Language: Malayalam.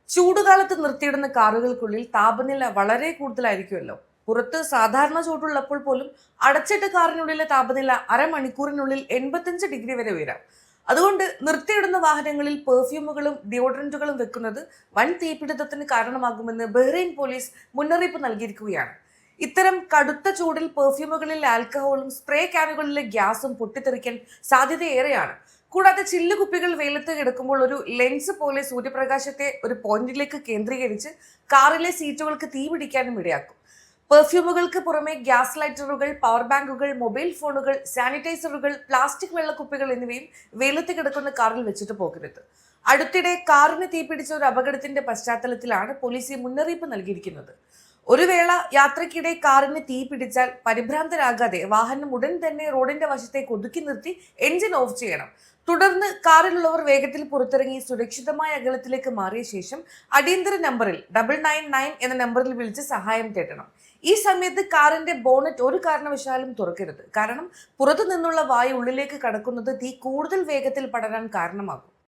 ചൂടുകാലത്ത് നിർത്തിയിടുന്ന കാറുകൾക്കുള്ളിൽ താപനില വളരെ കൂടുതലായിരിക്കുമല്ലോ. പുറത്ത് സാധാരണ ചൂടുള്ളപ്പോൾ പോലും അടച്ചിട്ട കാറിനുള്ളിലെ താപനില അരമണിക്കൂറിനുള്ളിൽ 85 ഡിഗ്രി വരെ ഉയരാം. അതുകൊണ്ട് നിർത്തിയിടുന്ന വാഹനങ്ങളിൽ പെർഫ്യൂമുകളും ഡിയോഡറന്റുകളും വെക്കുന്നത് വൻ തീപിടുത്തത്തിന് കാരണമാകുമെന്ന് ബഹ്റൈൻ പോലീസ് മുന്നറിയിപ്പ് നൽകിയിരിക്കുകയാണ്. ഇത്തരം കടുത്ത ചൂടിൽ പെർഫ്യൂമുകളിൽ ആൽക്കഹോളും സ്പ്രേ ക്യാനുകളിലെ ഗ്യാസും പൊട്ടിത്തെറിക്കാൻ സാധ്യതയേറെയാണ്. കൂടാതെ ചില്ലുകുപ്പികൾ വെയിലത്ത് കിടക്കുമ്പോൾ ഒരു ലെൻസ് പോലെ സൂര്യപ്രകാശത്തെ ഒരു പോയിന്റിലേക്ക് കേന്ദ്രീകരിച്ച് കാറിലെ സീറ്റുകൾക്ക് തീ പിടിക്കാനും ഇടയാക്കും. പെർഫ്യൂമുകൾക്ക് പുറമെ ഗ്യാസ് ലൈറ്ററുകൾ, പവർ ബാങ്കുകൾ, മൊബൈൽ ഫോണുകൾ, സാനിറ്റൈസറുകൾ, പ്ലാസ്റ്റിക് വെള്ളക്കുപ്പികൾ എന്നിവയും വെയിലത്ത് കിടക്കുന്ന കാറിൽ വെച്ചിട്ട് പോകരുത്. അടുത്തിടെ കാറിന് തീപിടിച്ച ഒരു അപകടത്തിന്റെ പശ്ചാത്തലത്തിലാണ് പോലീസ് ഈ മുന്നറിയിപ്പ് നൽകിയിരിക്കുന്നത്. ഒരു വേള യാത്രയ്ക്കിടെ കാറിന് തീ പിടിച്ചാൽ പരിഭ്രാന്തരാകാതെ വാഹനം ഉടൻ തന്നെ റോഡിന്റെ വശത്തേക്ക് ഒതുക്കി നിർത്തി എഞ്ചിൻ ഓഫ് ചെയ്യണം. തുടർന്ന് കാറിലുള്ളവർ വേഗത്തിൽ പുറത്തിറങ്ങി സുരക്ഷിതമായ അകലത്തിലേക്ക് മാറിയ ശേഷം അടിയന്തര നമ്പറിൽ 999 എന്ന നമ്പറിൽ വിളിച്ച് സഹായം തേടണം. ഈ സമയത്ത് കാറിന്റെ ബോണറ്റ് ഒരു കാരണവശാലും തുറക്കരുത്. കാരണം പുറത്തു നിന്നുള്ള വായു ഉള്ളിലേക്ക് കടക്കുന്നത് തീ കൂടുതൽ വേഗത്തിൽ പടരാൻ കാരണമാകും.